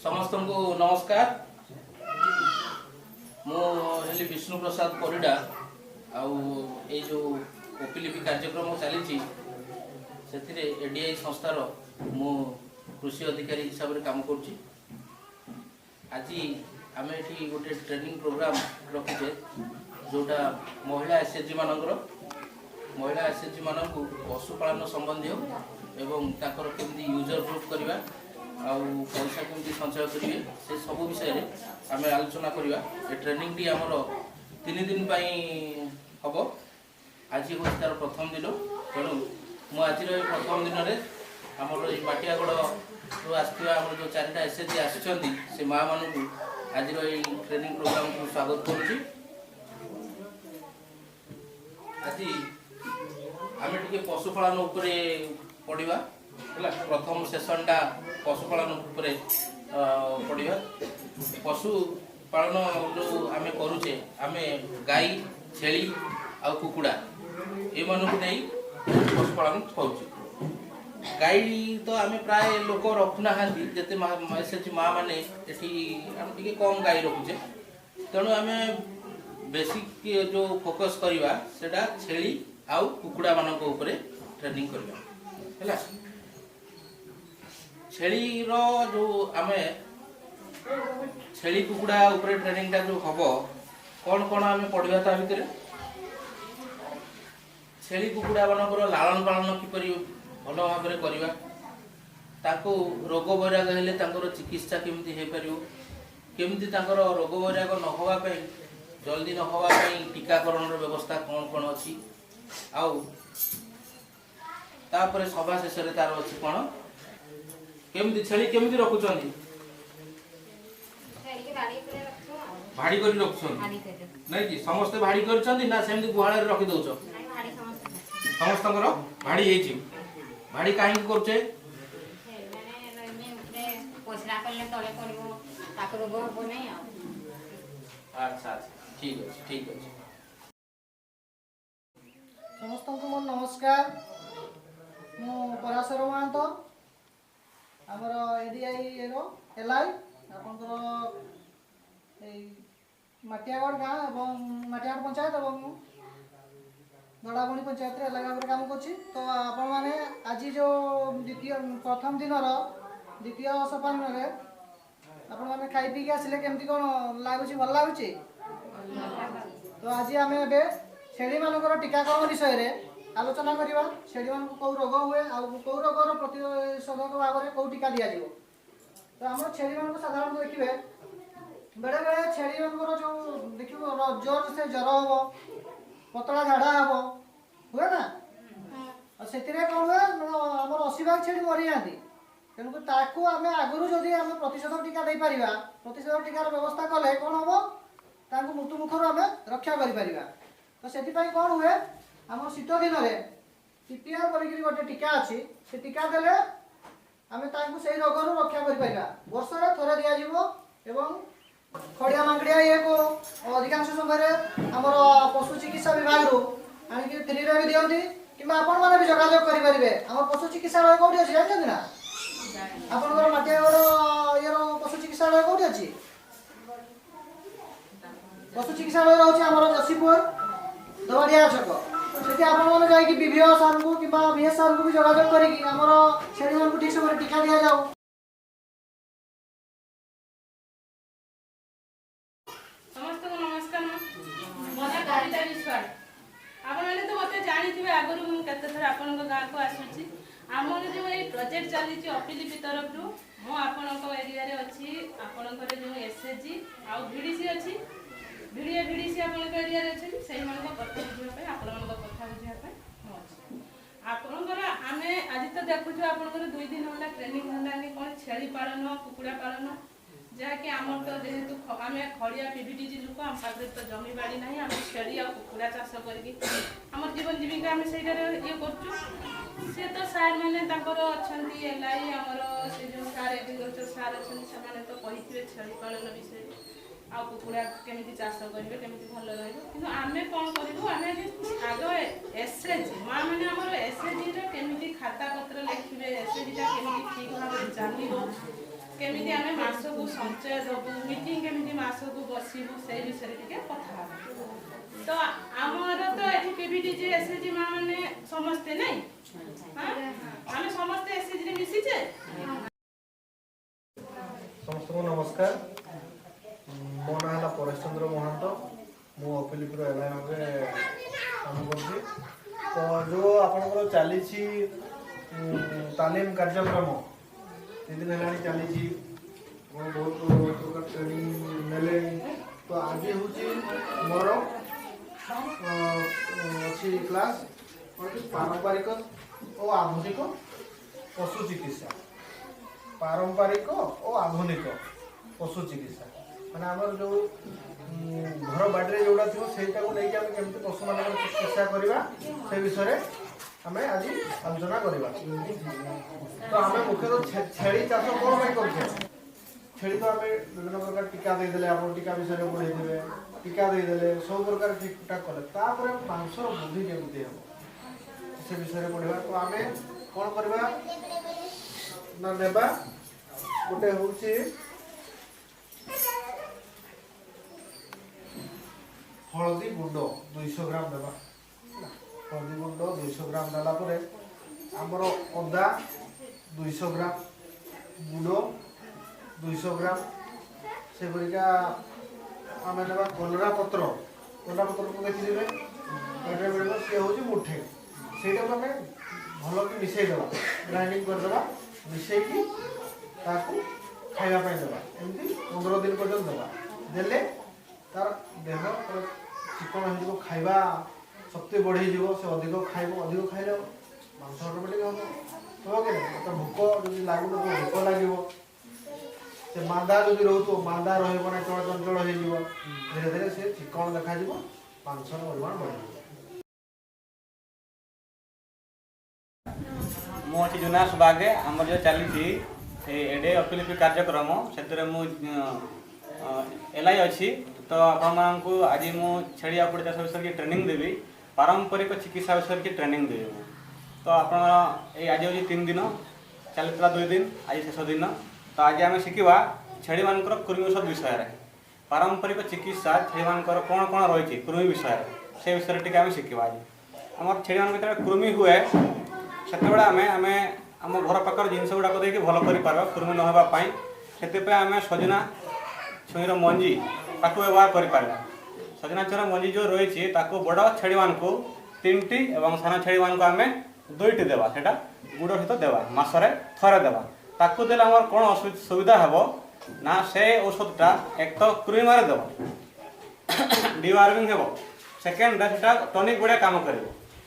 समस्त को नमस्कार। मुझे विष्णु प्रसाद परिडा ये जो ओपीलिपि कार्यक्रम चली एडीआई संस्थार मु कृषि अधिकारी हिसाब से काम करुच्ची। आज आम ये गोटे ट्रेनिंग प्रोग्राम रखीचे जोटा महिला एसएचजी महिला एसएचजी मान पशुपालन संबंधी एवं ताकर केमती यूजर ग्रुप करवा पैसा केमती संचय करेंगे से सब विषय आम आलोचना करवा। ये ट्रेनिंग टी आमर 3 दिन हम आज हूँ तार प्रथम दिन। तेणु मुझे प्रथम दिन में आमर बाटियागढ़ आसवा जो 4टा एसएचजी आसुँच से माँ मानू आज ट्रेनिंग प्रोग्राम को स्वागत करुच्ची। आज आम टे पशुपालन उपरे पढ़ा प्रथम सेसनटा पशुपालन उपरे पढ़ा। पशुपालन जो आम करुचे आम गाई छेली आ कुकुड़ा ये मानक नहीं पशुपालन करुचे। गाई तो आम प्राय लोक रखुना जिते एसएचजी माँ मैंने ये कम गाई रखुचे। तेणु आम बेसिक जो फोकस करवा सेटा छेली आउ कुकुड़ा मान ट्रेनिंग करवा। छेली रो जो आम छेली कुकुड़ा उपरे ट्रेनिंग जो हम कौन कौन आम पढ़ा ता भितर छेली कुकुड़ा मान लालन पालन किपर भल भाव में करवा ताको रोग वैराग हेले चिकित्सा केमती हो पार केमती रोग वैराग न होगापी जल्दी न होगापी टीकाकरण व्यवस्था कौन कौन अच्छी आपर सभा शेष तार अच्छी कौन केमती छेली केमती रखुचंदी भाड़ी कर रखुचंदी नहीं कि समस्त भाड़ी करचंदी ना सेमती गुहाल रे रखि दउछ समस्त भाड़ी हेछि भाड़ी काहे करछे पोछरा करले तळे करबो ताको रोग होबो नै। अच्छा ठीक अछि समस्त को मोर नमस्कार। मु पराशर महंत आमर एडीआई रो एलआई आपनकर माटियागढ़ गाँ और माटियागढ़ पंचायत और गड़ाबणी पंचायत एलआई भाव काम कर। तो आपण मैंने आज जो द्वितीय प्रथम दिन द्वितीय सोपान आपण मैंने खाई पी आसिले केमती कौन लगुच भल लगुच। तो आज आम ए छेली मानकर टीकाकरण विषय में आलोचना करवा। छेली मान कौ रोग हुए कौ रोगर प्रतिषेधक भाव में कौ टीका दि जाव। तो आम छेली मान साधारण देखिए बेले बेले छेली मान जो देख जोर से ज्वर हम पतला झाड़ा हम हुए ना से कौन हुए आम 80 भाग छेली मरी जाती। तेणुक ताकू आम आगुरी जदि आम प्रतिषेधक टीका दे पारिबा प्रतिषेधक टीकार व्यवस्था कले कौन हम मृत्यु मुखर आम रक्षा करिपारिबा। तो से कौन हुए आम शीत दिन में टीपीआर बोलिक गोटे टीका अच्छी से टीका देले आम से रोग रक्षा करिपारिबा। वर्ष रे थरे दिया जीवो एवं खड़िया मांगड़िया ये को अधिकांश समय आमर पशु चिकित्सा विभाग रू आनिक फ्री रे भी दियंती किंबा आपण माने भी जोगाजोग करि परिबे। आम पशु चिकित्सालय कोठी अछि जानछन ना आपनकर माटियागढ़ ये पशु चिकित्सालय कोठी अछि पशु चिकित्सालय रहउछि आमर जसीपुर दवाड़िया छक से आपण माने जाई कि बीभीओ सर को किंबा बीएस सर को भी जोगाजोग करी कि आमर छेड़ी मान को ठीक समय टीका दिया जाऊ। समस्त को नमस्कार। मने गाड़ीटा विश्वास आपण माने तो मते जानि थिबे आगरु मु केते थर आपण को गां को आसुची हमर जो ए प्रोजेक्ट चली छि ओपीलीपि तरफ रु मु आपण को एरिया रे अछि आपण को जो एसएचजी आ वीडीसी अछि वीडीसी आपण को एरिया रे अछि सेही मन को कथा बुझिया पे आपण मन को कथा बुझिया पे मु अछि आपण को आमे आज तो देखु छु आपण को 2 दिन होला ट्रेनिंग होला नि कोन छेली पालन कुकुड़ा पालन जहाँकि आम तो जेहेतु आम खड़िया पीवीटीजी लोक आम पाखे तो जमी बाड़ी ना आम छेड़ी आ कुकुड़ा चाष करम जीवन जीविका आम से ये कर तो सार मैंने अच्छा एलआई आमर से जो सार एग्रीकल्चर सार अच्छा से तो कही छेड़ी पालन विषय आ कुकुड़ा केमी चाष करेंगे केमी भल रही कौन करूँ आम आग एसएचजी माँ मैंने एसएचजी केमी खाता पत्र लिखे एसएचजी केमी ठीक भाव जान केमिति आमे मासकु संचय दबु मीटिंग केमिति मासकु बसिबु से विषय टिके कथा हबु। तो आमर तो एठी पीबीडीजी एसएजी मा माने समस्ते नै हां आमे समस्ते एसएजी रे मिसी छे। समस्त को नमस्कार। मो ना है परेश चंद्र महंत मु अपिलिपुर एलआई भावे काम करछि। तो जो आपनकर चली तालीम कार्यक्रम 3 दिन हेलानी चली बहुत प्रकार ट्रेनिंग नेले। तो आज हूँ मोर अच्छी क्लास पारंपरिक और आधुनिक पशु चिकित्सा। पारंपरिक और आधुनिक पशु चिकित्सा माने आमर जो घर बाड़ी जोड़ा थी सेटा को लेके आम केमती पशु मान चिकित्सा करवा से विषय आम आज आलोचना करवा। तो आम मुख्यतः छेली चाष कौन कर छेली तो आम विभिन्न प्रकार टीका देदेले आप टीका विषय पढ़े टीका देदेले सब प्रकार ठीक ठाक कले मांसर वृद्धि केमती हम से विषय पढ़ा। तो आम कौन करवा ना नेबा गोटे हूँ हलदी गुंड 200 ग्राम देवा। हलदी गुंड 200 ग्राम देला परे आमर अदा 200 ग्राम गुड़ 200 ग्राम से परिका आम नेबा कलरा पत्र को देखिए मिले सी हूँ मुठे से आम भल कि मिसई देवा ग्राइंडिंग करदेवा मिसईकी खाइबा देवा एमती 15 दिन पर्यटन देवा देले तार देह चिकन हो खाइबा शक्ति बढ़ी से अधिक खाइब अधिक खाइले मांस ऑटोमेटिक हम तो कि भोक जब लगुन भोक लगे से मांदा जब रोक मांदा रहा चंचल हो धीरे धीरे से चिकन देखा मांस परिमाण बढ़ मुझे जुनास बागे आम जो चली एडे अपिलिपि कार्यक्रम से एलआई अच्छी। तो आपण को आज मु छेड़ी आपड़ चाष विषय की ट्रेनिंग देवी पारंपरिक चिकित्सा विषय की ट्रेनिंग देवी। तो आप आज हूँ 3 दिन चलता 2 दिन आज शेष दिन। तो आज आम शिखा छेड़ी मान कृमि औषध विषय में पारंपरिक चिकित्सा छेड़ी मान कौन कौन रही कृमि विषय से विषय टी आम शिखा। आज आम छेड़ी मान जो कृमि हुए से आम आम घर पाखर जिनस गुड़ाक देखिए भल कर कृमि नहापी से आम सजना छुईर मंजी ताकू व्यवहार कर सजना छुईर मंजी जो रही बड़ छेड़ी मान को 3टी और सान छेड़ी मान को आम 2टी देवा से गुड़ सहित देवा मसरे थरे देवा ताकू देले आम कौन सुविधा हे ना से औषधटा एक तो कृमि मारे देव डिवार्मिंग हे सेकेंड से टनिक बढ़िया काम कर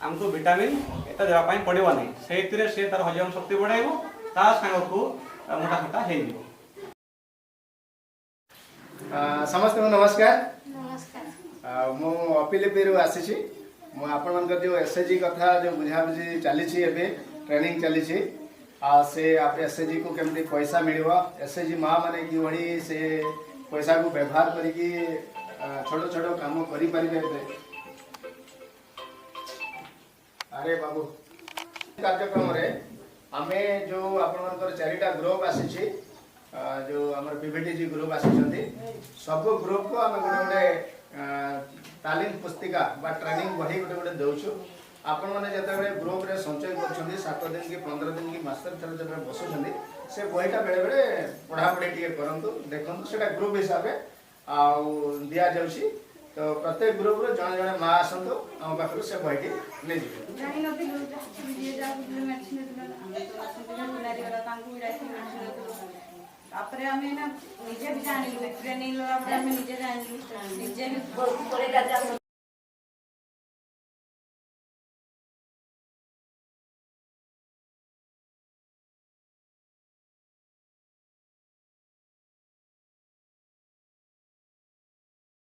आमको विटामिन एत देवाई पड़ो नहीं से तार हजम शक्ति बढ़ाइब ता सांग को मोटामोटा हो। समस्त को नमस्कार। मु अपिलिपिरु आसी आपण जो एसएचजी कथा जो बुझाबुझी चली ट्रेनिंग चली से आप एसएचजी को केमती पैसा मिल एसएचजी माँ मैंने कि भली से पैसा को व्यवहार करी छोट छोट काम करें। अरे बाबू कार्यक्रम रे आमे जो आपनकर 4टा ग्रुप आसी जो आमर पीवीटीजी ग्रुप आसी सब ग्रुप को आम गोटे गोटे तालीम पुस्तिका बा ट्रेनिंग बही गोटे गोटे दौचु। आपण मैंने जिते ग्रुप रे संचय कर 7 दिन कि 15 दिन कि मास्टर थर जब बसुँच से बहीटा बेले बेले पढ़ापढ़ी टे करूँ देखूँ से ग्रुप हिसाब से दि जाऊँगी। तो प्रत्येक ग्रुप रे जड़े जड़े माँ आसतु आम पाखु से बहीटी ले तापरे हमें ना निजे भी जानिलु ट्रेनिंग लो निजे जानिलु निजे भी